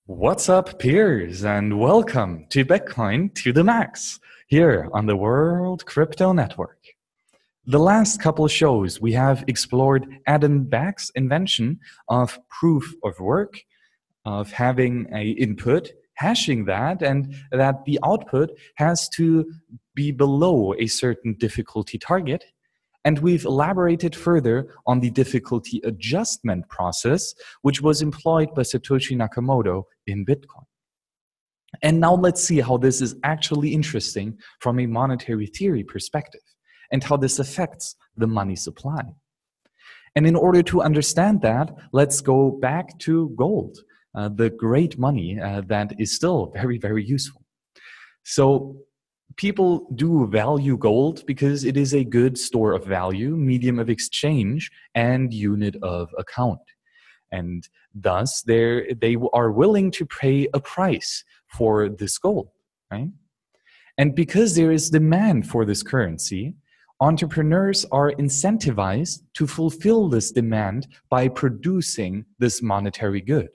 What's up, peers, and welcome to Bitcoin to the Max here on the World Crypto Network. The last couple shows, we have explored Adam Back's invention of proof of work, of having an input, hashing that, and that the output has to be below a certain difficulty target. And we've elaborated further on the difficulty adjustment process, which was employed by Satoshi Nakamoto in Bitcoin. And now let's see how this is actually interesting from a monetary theory perspective and how this affects the money supply. And in order to understand that, let's go back to gold, the great money that is still very, very useful. So people do value gold because it is a good store of value, medium of exchange, and unit of account. And thus, they are willing to pay a price for this gold, right? And because there is demand for this currency, entrepreneurs are incentivized to fulfill this demand by producing this monetary good,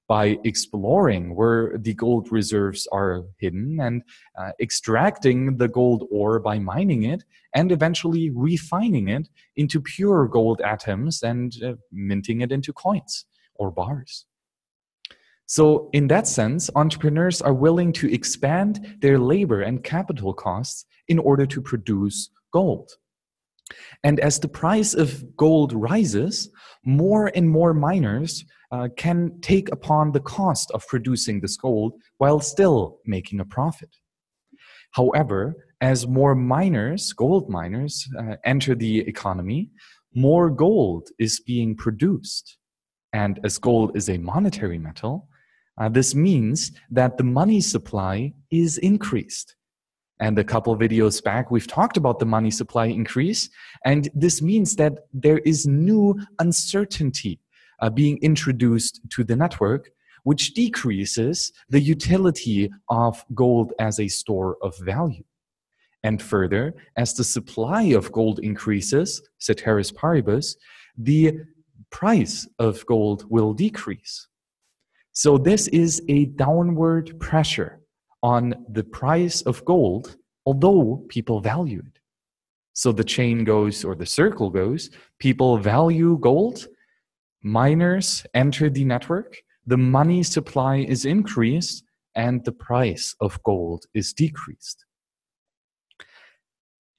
by exploring where the gold reserves are hidden and extracting the gold ore by mining it and eventually refining it into pure gold atoms and minting it into coins or bars. So in that sense, entrepreneurs are willing to expand their labor and capital costs in order to produce gold. And as the price of gold rises, more and more miners can take upon the cost of producing this gold while still making a profit. However, as more miners, gold miners, enter the economy, more gold is being produced. And as gold is a monetary metal, this means that the money supply is increased. And a couple of videos back, we've talked about the money supply increase, and this means that there is new uncertainty being introduced to the network, which decreases the utility of gold as a store of value. And further, as the supply of gold increases, ceteris paribus, the price of gold will decrease. So this is a downward pressure on the price of gold, although people value it. So the chain goes, or the circle goes, people value gold, miners enter the network, the money supply is increased, and the price of gold is decreased.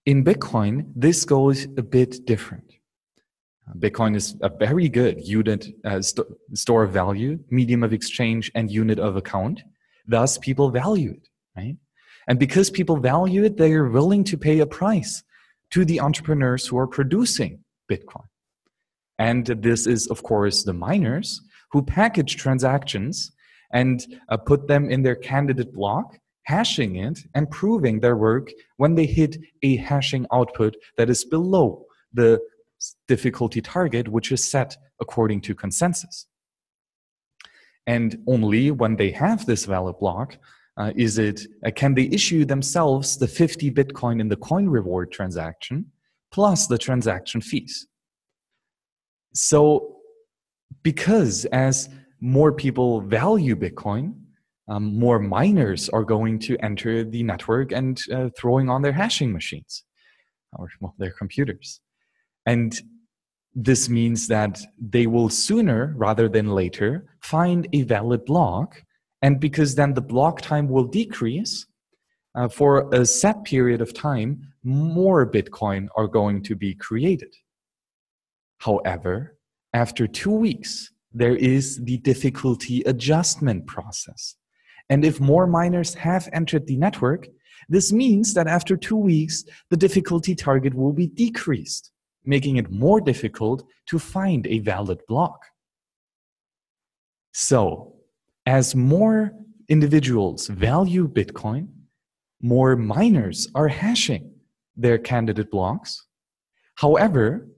In Bitcoin, this goes a bit different. Bitcoin is a very good unit store of value, medium of exchange, and unit of account. Thus, people value it, right? And because people value it, they are willing to pay a price to the entrepreneurs who are producing Bitcoin. And this is, of course, the miners who package transactions and put them in their candidate block, hashing it and proving their work when they hit a hashing output that is below the difficulty target, which is set according to consensus. And only when they have this valid block can they issue themselves the 50 Bitcoin in the coin reward transaction plus the transaction fees. So because as more people value Bitcoin, more miners are going to enter the network and throwing on their hashing machines or their computers. And this means that they will sooner rather than later find a valid block. And because then the block time will decrease, for a set period of time, more Bitcoin are going to be created. However, after 2 weeks, there is the difficulty adjustment process. And if more miners have entered the network, this means that after 2 weeks, the difficulty target will be decreased, making it more difficult to find a valid block. So, as more individuals value Bitcoin, more miners are hashing their candidate blocks. However,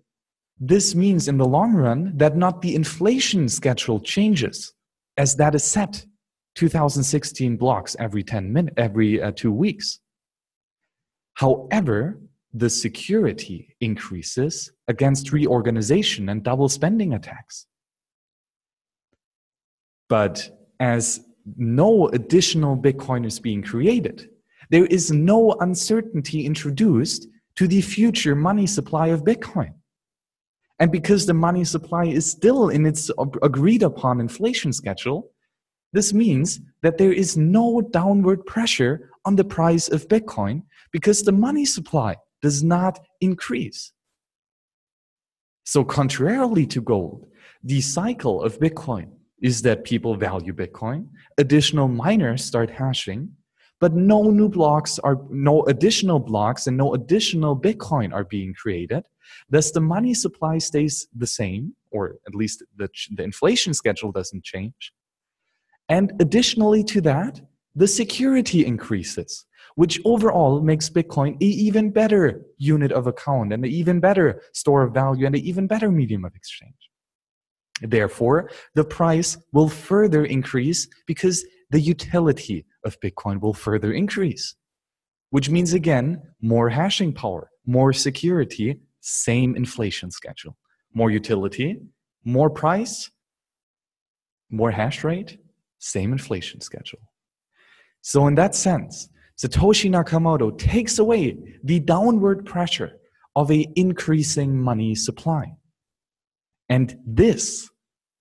this means in the long run that not the inflation schedule changes, as that is set 2016 blocks every 2 weeks. However, the security increases against reorganization and double spending attacks. But as no additional Bitcoin is being created. There is no uncertainty introduced to the future money supply of Bitcoin. And because the money supply is still in its agreed upon inflation schedule, this means that there is no downward pressure on the price of Bitcoin because the money supply does not increase. So contrarily to gold, the cycle of Bitcoin is that people value Bitcoin, additional miners start hashing, but no additional blocks and no additional Bitcoin are being created. Thus, the money supply stays the same, or at least the inflation schedule doesn't change. And additionally to that, the security increases, which overall makes Bitcoin an even better unit of account and an even better store of value and an even better medium of exchange. Therefore, the price will further increase because the utility of Bitcoin will further increase, which means, again, more hashing power, more security, same inflation schedule. More utility, more price, more hash rate, same inflation schedule. So in that sense, Satoshi Nakamoto takes away the downward pressure of an increasing money supply. And this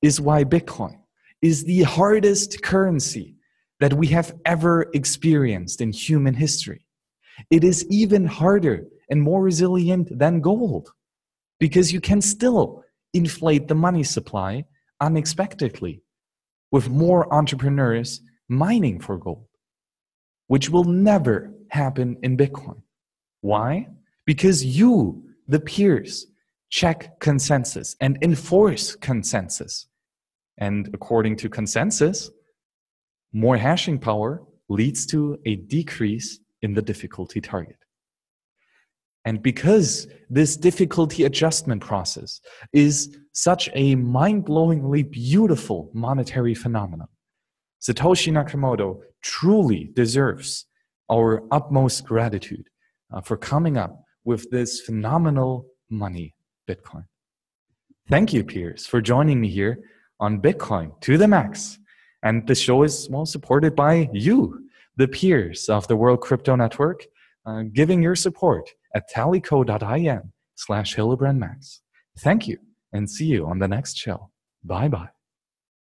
is why Bitcoin is the hardest currency that we have ever experienced in human history. It is even harder and more resilient than gold because you can still inflate the money supply unexpectedly with more entrepreneurs mining for gold, which will never happen in Bitcoin. Why? Because you, the peers, check consensus and enforce consensus. And according to consensus, more hashing power leads to a decrease in the difficulty target. And because this difficulty adjustment process is such a mind-blowingly beautiful monetary phenomenon, Satoshi Nakamoto truly deserves our utmost gratitude for coming up with this phenomenal money, Bitcoin. Thank you, peers, for joining me here on Bitcoin to the Max. And the show is supported by you, the peers of the World Crypto Network, giving your support at tallyco.in/HildebrandMax. Thank you, and see you on the next show. Bye-bye.